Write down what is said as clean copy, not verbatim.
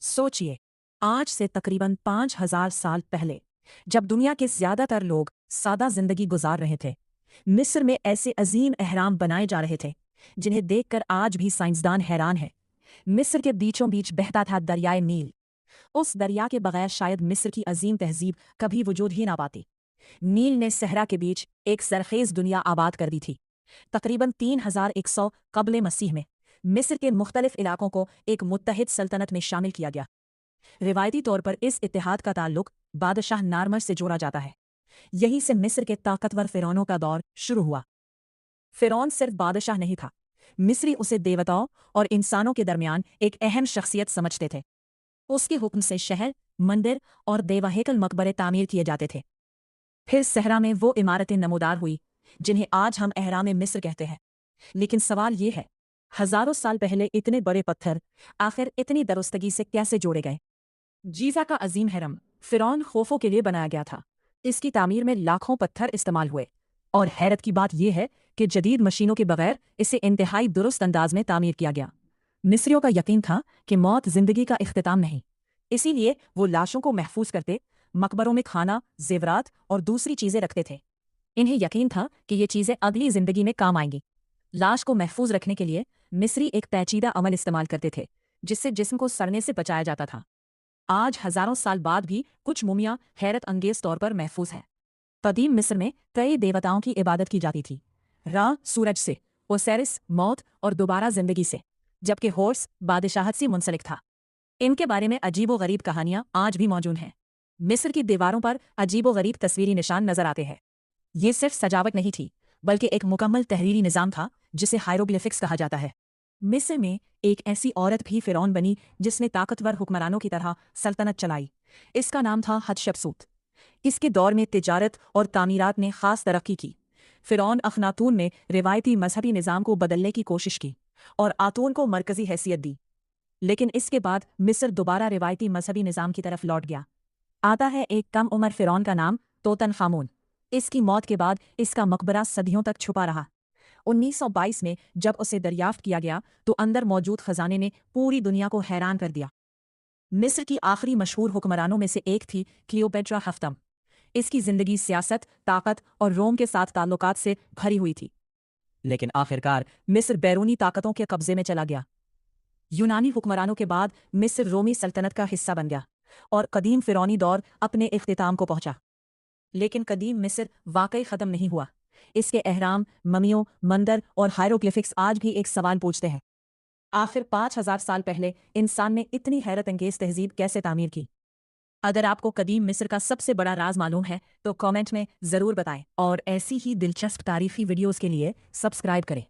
सोचिए, आज से तकरीबन 5000 साल पहले जब दुनिया के ज्यादातर लोग सादा जिंदगी गुजार रहे थे, मिस्र में ऐसे अजीम अहराम बनाए जा रहे थे जिन्हें देखकर आज भी साइंसदान हैरान हैं। मिस्र के बीचों बीच बहता था दरियाए नील। उस दरिया के बगैर शायद मिस्र की अजीम तहजीब कभी वजूद ही ना पाती। नील ने सहरा के बीच एक सरखेज दुनिया आबाद कर दी थी। तकरीबन 3100 कबले मसीह में मिस्र के मुख्तलिफ इलाकों को एक मुत्तहिद सल्तनत में शामिल किया गया। रिवायती तौर पर इस इत्तेहाद का ताल्लुक बादशाह नारमर से जोड़ा जाता है। यहीं से मिस्र के ताकतवर फिरौनों का दौर शुरू हुआ। फिरौन सिर्फ बादशाह नहीं था, मिस्री उसे देवताओं और इंसानों के दरमियान एक अहम शख्सियत समझते थे। उसके हुक्म से शहर, मंदिर और देवाहेकल मकबरे तामीर किए जाते थे। फिर सहरा में वो इमारतें नमूदार हुई जिन्हें आज हम अहराम मिस्र कहते हैं। लेकिन सवाल ये है, हजारों साल पहले इतने बड़े पत्थर आखिर इतनी दुरुस्तगी से कैसे जोड़े गए? गीज़ा का अजीम हरम फिरौन खोफो के लिए बनाया गया था। इसकी तामीर में लाखों पत्थर इस्तेमाल हुए, और हैरत की बात यह है कि जदीद मशीनों के बगैर इसे इंतहाई दुरुस्त अंदाज में तामीर किया गया। मिस्रियों का यकीन था कि मौत जिंदगी का इख्तिताम नहीं, इसीलिए वो लाशों को महफूज करते, मकबरों में खाना, जेवरात और दूसरी चीजें रखते थे। इन्हें यकीन था कि ये चीजें अगली जिंदगी में काम आएंगी। लाश को महफूज रखने के लिए मिस्री एक पेचीदा अमल इस्तेमाल करते थे जिससे जिस्म को सड़ने से बचाया जाता था। आज हजारों साल बाद भी कुछ मुमियां हैरत अंगेज तौर पर महफूज हैं। कदीम मिस्र में कई देवताओं की इबादत की जाती थी। रा सूरज से, ओसेरिस मौत और दोबारा जिंदगी से, जबकि होर्स बादशाहत से मुंसलिक था। इनके बारे में अजीबो-गरीब कहानियां आज भी मौजूद हैं। मिस्र की दीवारों पर अजीबो-गरीब तस्वीरी निशान नजर आते हैं। ये सिर्फ सजावट नहीं थी, बल्कि एक मुकम्मल तहरीरी निज़ाम था जिसे हायरोग्लिफिक्स कहा जाता है। मिस्र में एक ऐसी औरत भी फिरौन बनी जिसने ताकतवर हुक्मरानों की तरह सल्तनत चलाई। इसका नाम था हतशपसूत। इसके दौर में तिजारत और तामीरात ने खास तरक्की की। फिरौन अखनातून ने रिवायती मजहबी निज़ाम को बदलने की कोशिश की और आतून को मरकजी हैसियत दी। लेकिन इसके बाद मिस्र दोबारा रिवायती मजहबी निज़ाम की तरफ लौट गया। आता है एक कम उम्र फिरौन का नाम तोतनखामुन। इसकी मौत के बाद इसका मकबरा सदियों तक छुपा रहा। 1922 में जब उसे दरियाफ्त किया गया तो अंदर मौजूद खजाने ने पूरी दुनिया को हैरान कर दिया। मिस्र की आखिरी मशहूर हुक्मरानों में से एक थी क्लियोपेट्रा हफ्तम। इसकी जिंदगी सियासत, ताकत और रोम के साथ ताल्लुकात से भरी हुई थी। लेकिन आखिरकार मिस्र बैरूनी ताकतों के कब्जे में चला गया। यूनानी हुक्मरानों के बाद मिस्र रोमी सल्तनत का हिस्सा बन गया और कदीम फिरौनी दौर अपने इख्तिताम को पहुंचा। लेकिन कदीम मिस्र वाकई ख़त्म नहीं हुआ। इसके अहराम, ममियों, मंदिर और हायरोग्लिफिक्स आज भी एक सवाल पूछते हैं। आखिर 5000 साल पहले इंसान ने इतनी हैरत अंगेज तहजीब कैसे तामीर की? अगर आपको कदीम मिस्र का सबसे बड़ा राज मालूम है तो कमेंट में ज़रूर बताएं, और ऐसी ही दिलचस्प तारीखी वीडियोज़ के लिए सब्सक्राइब करें।